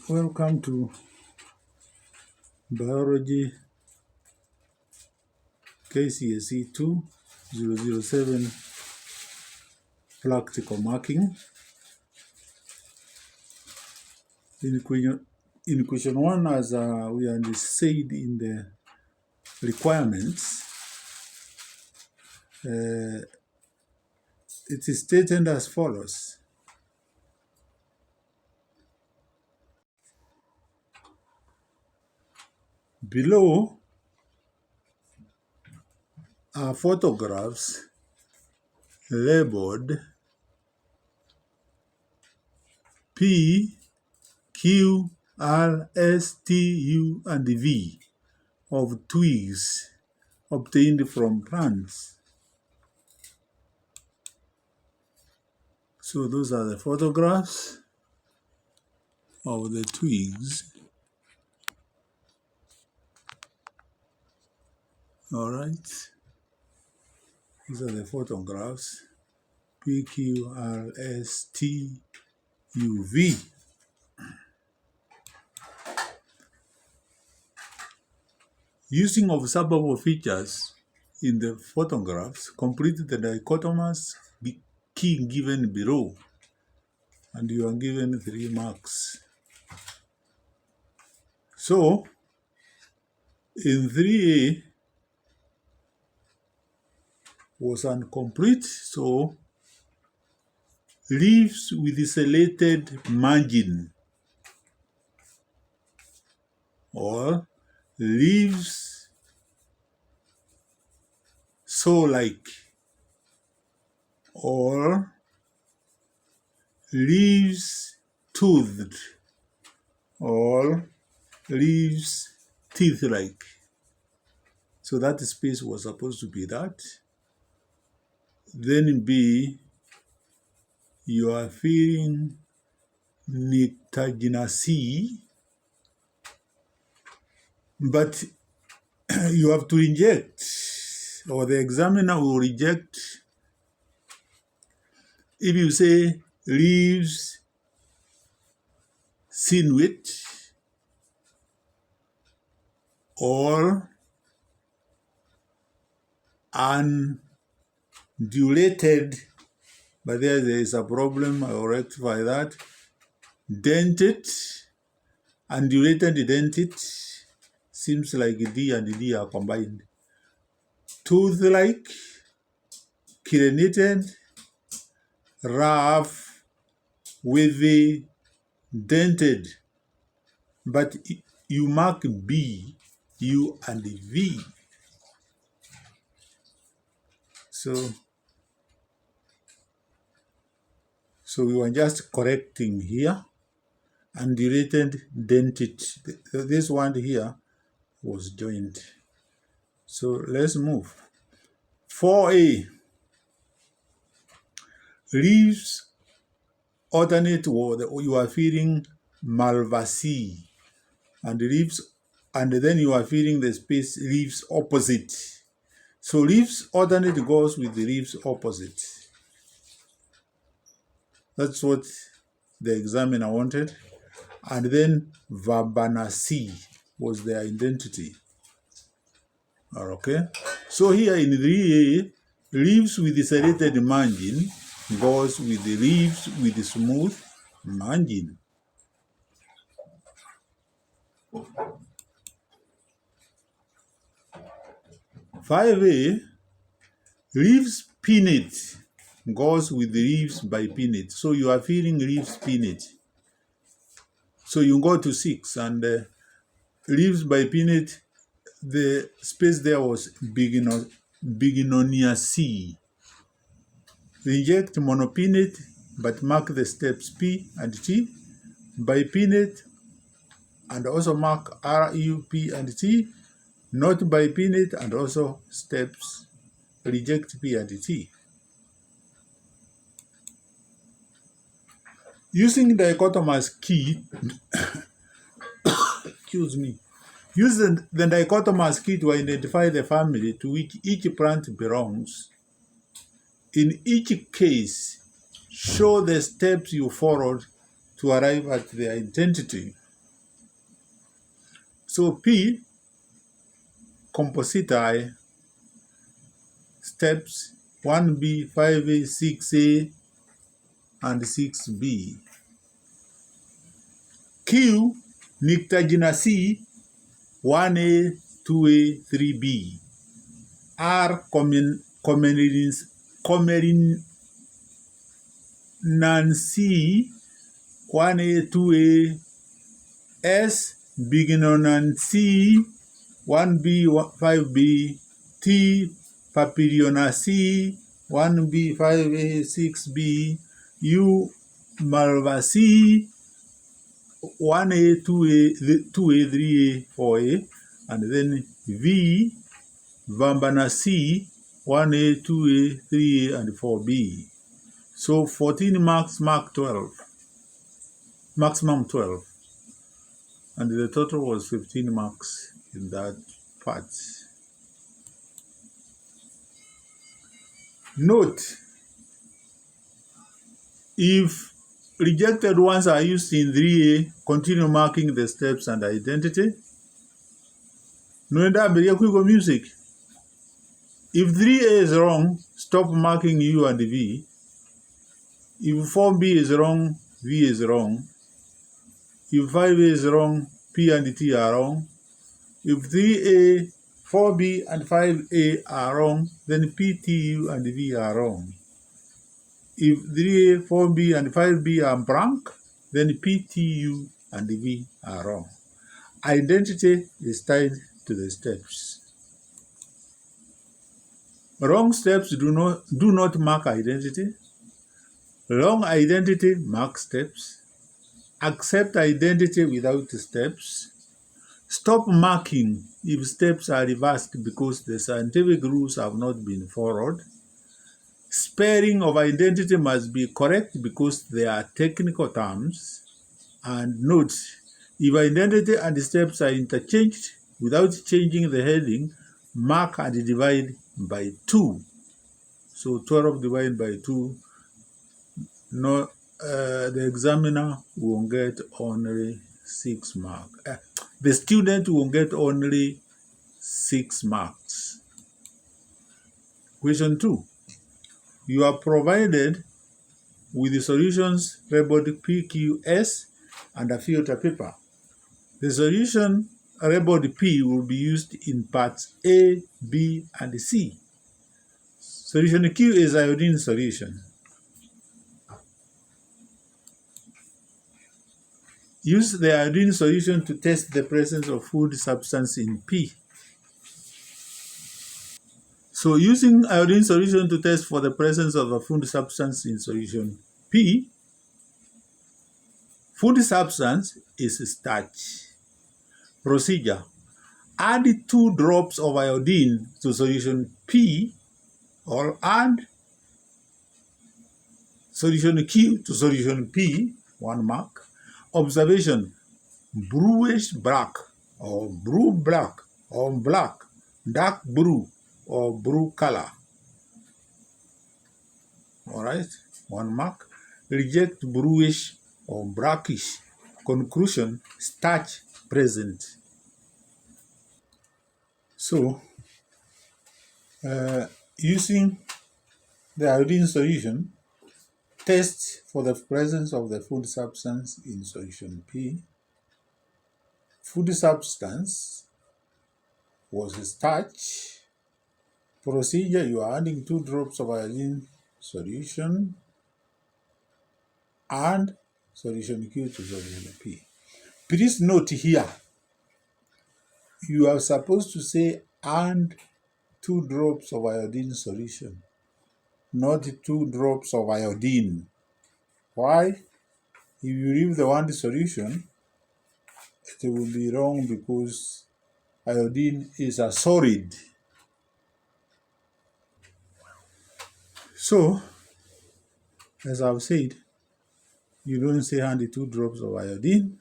Welcome to Biology KCSE 2007 practical marking. In question 1, as we had said in the requirements, it is stated as follows. Below are photographs labeled P, Q, R, S, T, U, and V of twigs obtained from plants. So those are the photographs of the twigs. All right. These are the photographs. P, Q, R, S, T, U, V. Using observable features in the photographs, complete the dichotomous key given below, and you are given 3 marks. So, in 3A was incomplete, so leaves with serrated margin or leaves saw-like or leaves toothed or leaves teeth-like. So that space was supposed to be that. Then B, you are feeling Nyctaginaceae, but you have to reject, or the examiner will reject if you say leaves sinuate or undulated, but there is a problem. I will rectify that. Dentate, undulated dentate, seems like D and D are combined. Tooth-like, crenulated, rough, wavy, dented, but you mark B, U, and V. So we were just correcting here. Undulated, dented. This one here was joined. So let's move. 4A. Leaves alternate, you are feeling Malvaceae, and leaves, and then you are feeling the space leaves opposite. So leaves alternate goes with the leaves opposite. That's what the examiner wanted. And then Verbenaceae was their identity. Okay. So here in 3A, leaves with the serrated margin goes with the leaves with the smooth margin. Five A, leaves pinnate goes with the leaves bipinnate. So you are feeling leaves pinnate. So you go to 6, and leaves bipinnate, the space there was Bignoniaceae. Reject monopinnate, but mark the steps P and T. Bipinnate, and also mark R, U, P, and T. Not bipinnate, and also steps, reject P and T. Using dichotomous key, excuse me, use the dichotomous key to identify the family to which each plant belongs. In each case, show the steps you followed to arrive at the identity. So P, Compositae, steps 1B, 5A, 6A, and 6B. Q, Nyctaginaceae, 1A, 2A, 3B. R, Commelinaceae, 1A, 2A. S, Bignoniaceae, 1B, 5B. T, Papilionaceae, 1B, 5A, 6B. U, Malvaceae, 1A, 2A, 3A, 4A. And then V, Verbenaceae, 1A, 2A, 3A, and 4B. So 14 marks, mark 12. Maximum 12. And the total was 15 marks in that part. Note, if rejected ones are used in 3A, continue marking the steps and identity. No music. If 3A is wrong, stop marking U and V. If 4B is wrong, V is wrong. If 5A is wrong, P and T are wrong. If 3A, 4B, and 5A are wrong, then P, T, U, and V are wrong. If 3A, 4B, and 5B are blank, then P, T, U, and V are wrong. Identity is tied to the steps. Wrong steps do not mark identity. Wrong identity marks steps. Accept identity without steps. Stop marking if steps are reversed because the scientific rules have not been followed. Spelling of identity must be correct because they are technical terms. And note, if identity and steps are interchanged without changing the heading, mark and divide by 2. So 12 divided by 2, the examiner will get only 6 marks. The student will get only 6 marks. Question 2. You are provided with the solutions labeled PQS and a filter paper. The solution labeled P will be used in parts A, B, and C. Solution Q is iodine solution. Use the iodine solution to test the presence of food substance in P. So using iodine solution to test for the presence of a food substance in solution P, food substance is starch. Procedure: add 2 drops of iodine to solution P, or add solution Q to solution P, 1 mark. Observation: bluish black, or blue black, or black, dark blue, or blue color. All right, 1 mark. Reject bluish or blackish. Conclusion: starch present. So, using the iodine solution, test for the presence of the food substance in solution P. Food substance was starch. Procedure: you are adding 2 drops of iodine solution and solution Q to solution P. Please note here, you are supposed to say and 2 drops of iodine solution, not 2 drops of iodine. Why? If you leave the one solution, it will be wrong because iodine is a solid. So, as I've said, you don't say hand 2 drops of iodine,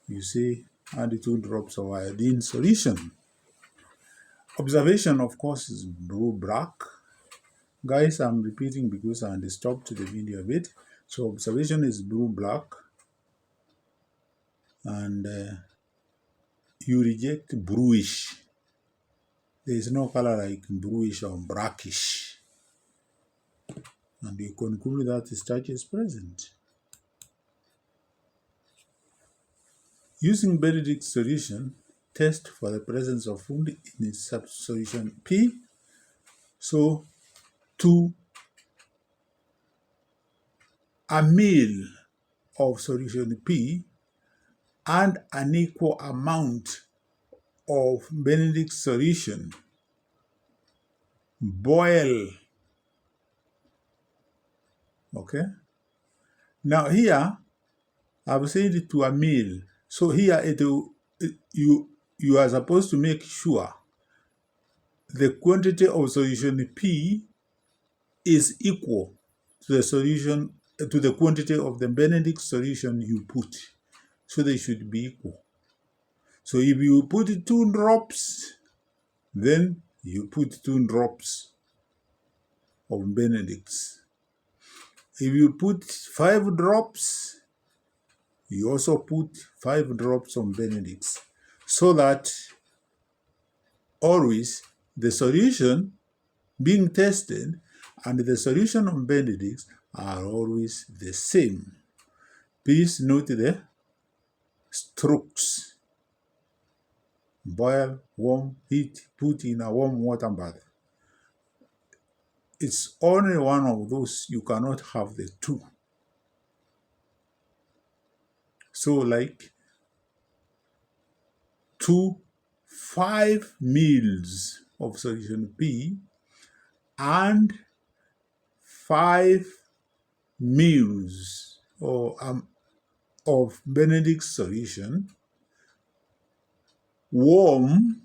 you say hand 2 drops of iodine solution. Observation, of course, is blue black. Guys, I'm repeating because I stopped the video a bit. So observation is blue-black, and you reject bluish. There is no color like bluish or brackish. And you conclude that starch is present. Using Benedict solution, test for the presence of food in its solution P. So, to a ml of solution P and an equal amount of Benedict solution, boil. Okay? Now here, I've said it to a ml. So here you are supposed to make sure the quantity of solution P is equal to the solution, to the quantity of the Benedict solution you put. So they should be equal. So if you put 2 drops, then you put 2 drops of Benedicts. If you put 5 drops, you also put 5 drops of Benedicts, so that always the solution being tested and the solution of Benedicts are always the same. Please note the strokes. Boil, warm, heat, put in a warm water bath. It's only one of those. You cannot have the 2. So like 5 ml of solution P and 5 ml of Benedict solution, warm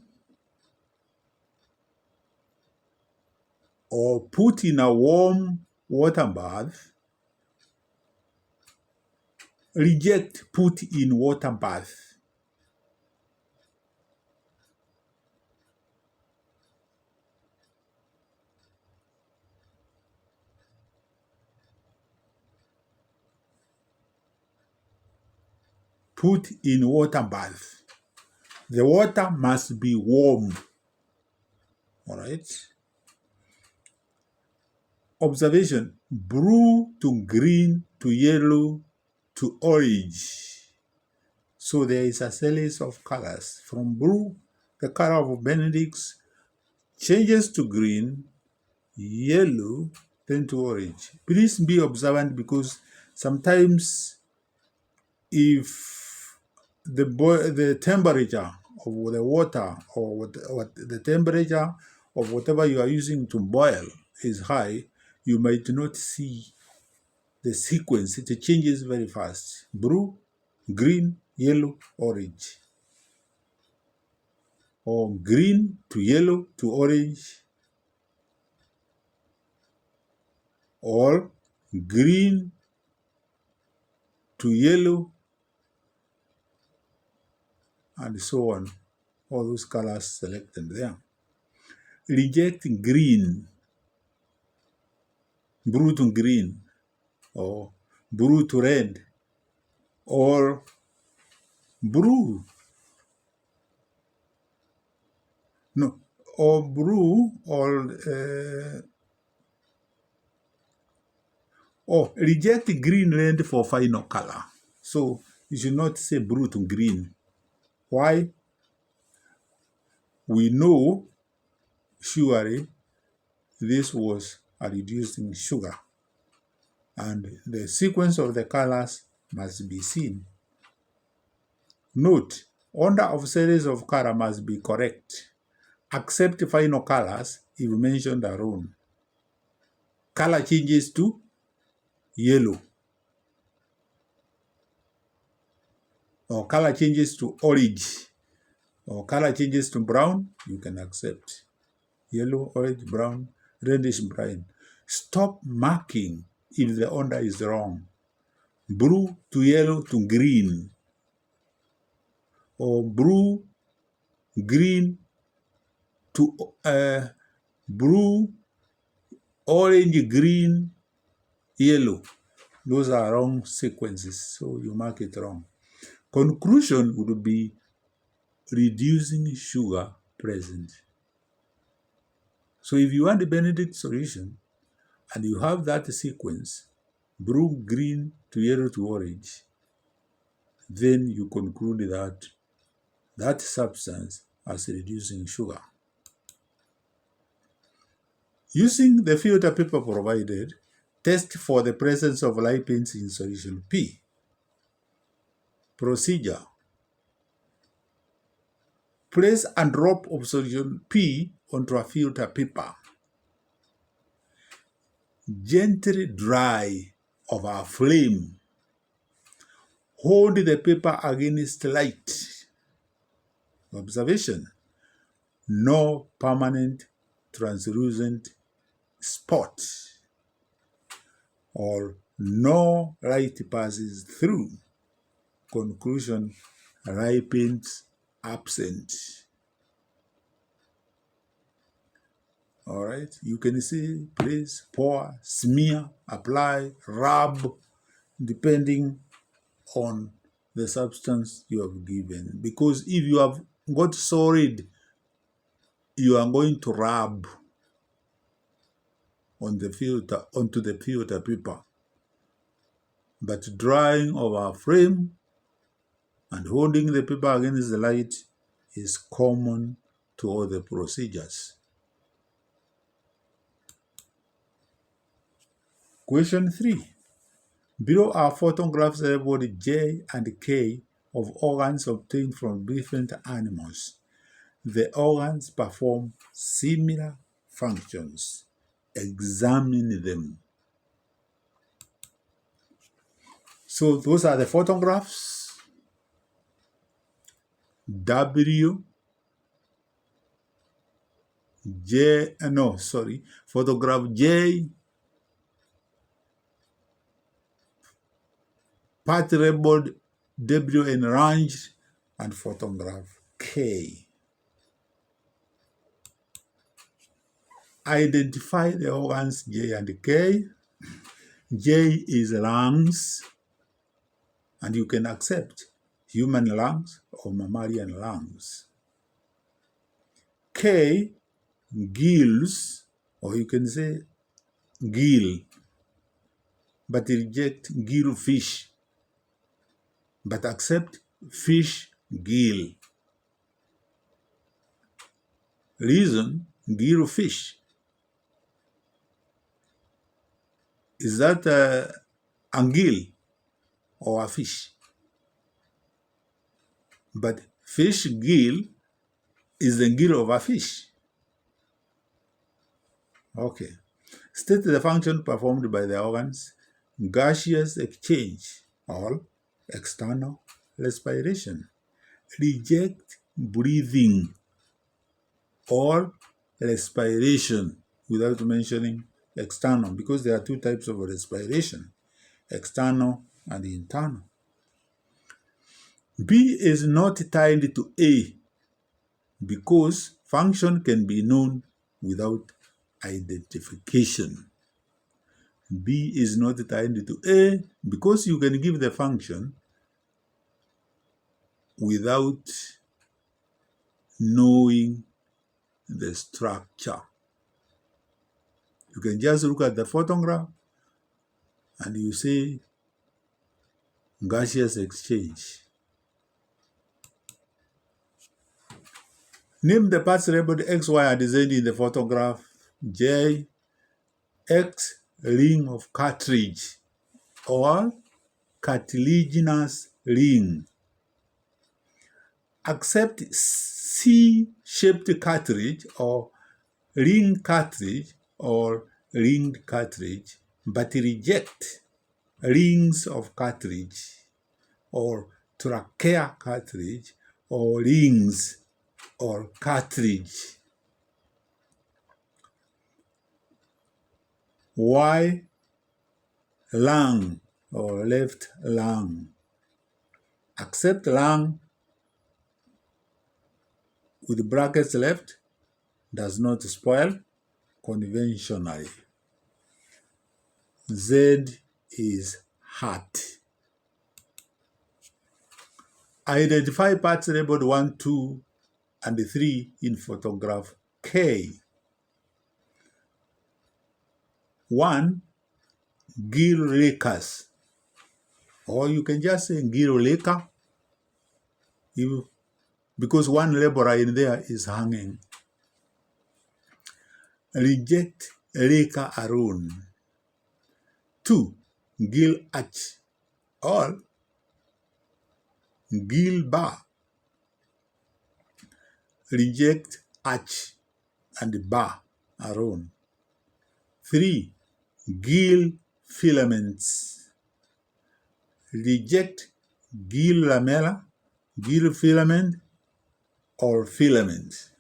or put in a warm water bath, reject put in water bath. Put in water bath. The water must be warm. All right. Observation: blue to green to yellow to orange. So there is a series of colors. From blue, the color of Benedict's changes to green, yellow, then to orange. Please be observant, because sometimes if the temperature of the water or the temperature of whatever you are using to boil is high, you might not see the sequence. It changes very fast. Blue, green, yellow, orange. Or green to yellow to orange. Or green to yellow, and so on. All those colors selected there. Reject green, blue to green, or blue to red, or blue, no, or blue, or reject green red for final color. So you should not say blue to green. Why? We know surely this was a reducing sugar, and the sequence of the colors must be seen. Note, order of series of color must be correct. Accept final colors if mentioned are wrong. Color changes to yellow, or color changes to orange, or color changes to brown, you can accept. Yellow, orange, brown, reddish, brown. Stop marking if the order is wrong. Blue to yellow to green, or blue, green to blue, orange, green, yellow. Those are wrong sequences, so you mark it wrong. Conclusion would be reducing sugar present. So if you want the Benedict solution and you have that sequence, blue, green to yellow to orange, then you conclude that that substance is reducing sugar. Using the filter paper provided, test for the presence of lipins in solution P. Procedure. Place a drop of solution P onto a filter paper. Gently dry over a flame. Hold the paper against light. Observation. No permanent translucent spot or no light passes through. Conclusion, lipins absent. All right, you can see, place, pour, smear, apply, rub, depending on the substance you have given. Because if you have got solid, you are going to rub on the filter, onto the filter paper. But drying over a frame and holding the paper against the light is common to all the procedures. Question 3. Below are photographs labeled J and K of organs obtained from different animals. The organs perform similar functions. Examine them. So those are the photographs. Photograph J, part labeled W enlarged, and photograph K. Identify the organs J and K. J is lungs, and you can accept human lungs or mammalian lungs. K, gills, or you can say gill, but reject gill fish, but accept fish gill. Reason, gill fish. Is that a gill or a fish? But fish gill is the gill of a fish. Okay. State the function performed by the organs. Gaseous exchange or external respiration. Reject breathing or respiration without mentioning external, because there are two types of respiration, external and internal. B is not tied to A because function can be known without identification. B is not tied to A because you can give the function without knowing the structure. You can just look at the photograph and you say gaseous exchange. Name the parts labeled X, Y, and Z in the photograph. J, X, ring of cartilage or cartilaginous ring. Accept C-shaped cartilage or ring cartilage or ringed cartilage, but reject rings of cartilage or trachea cartilage or rings or cartilage. Y, lung or left lung. Accept lung with brackets left, does not spoil conventionally. Z is heart. Identify parts labeled 1, 2, and 3 in photograph K. 1. Gill rakers, or you can just say gill raker, because one laborer in there is hanging. Reject raker alone. 2. Gill arch, or gill bar. Reject arch and bar alone. 3. Gill filaments. Reject gill lamella, gill filament, or filament.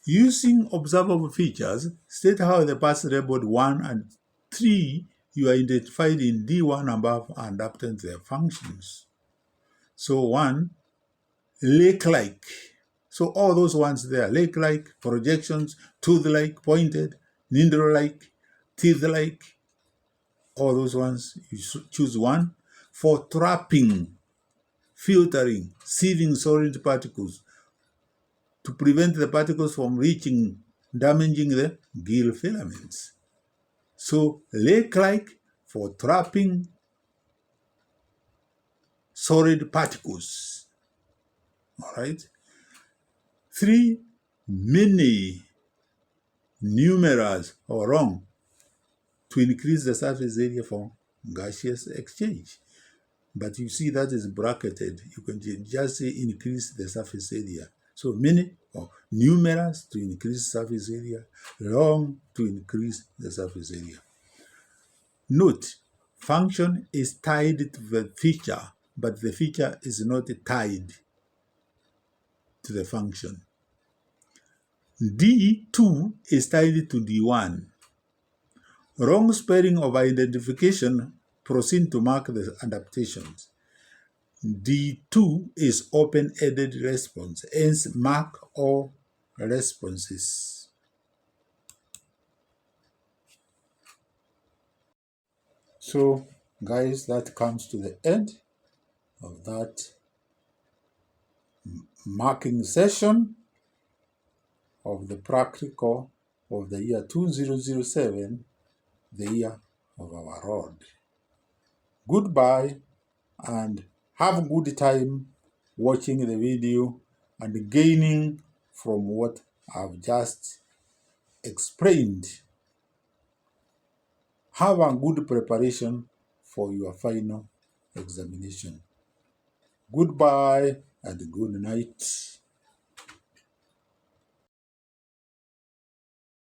Using observable features, state how the parts labeled 1 and 3 you identified in D1 above are adapted to their functions. So 1, lake-like. So all those ones there, lake-like, projections, tooth-like, pointed, needle-like, teeth-like, all those ones, you choose 1. For trapping, filtering, sieving solid particles, to prevent the particles from reaching, damaging the gill filaments. So lake-like for trapping solid particles. All right. 3, many, numerous or wrong, to increase the surface area for gaseous exchange. But you see that is bracketed. You can just say increase the surface area. So many or numerous to increase surface area, long to increase the surface area. Note, function is tied to the feature, but the feature is not tied to the function. D2 is tied to D1. Wrong spelling of identification proceed to mark the adaptations. D2 is open-ended response, hence mark all responses. So, guys, that comes to the end of that marking session of the practical of the year 2007, the year of our Lord. Goodbye, and have a good time watching the video and gaining from what I've just explained. Have a good preparation for your final examination. Goodbye and good night.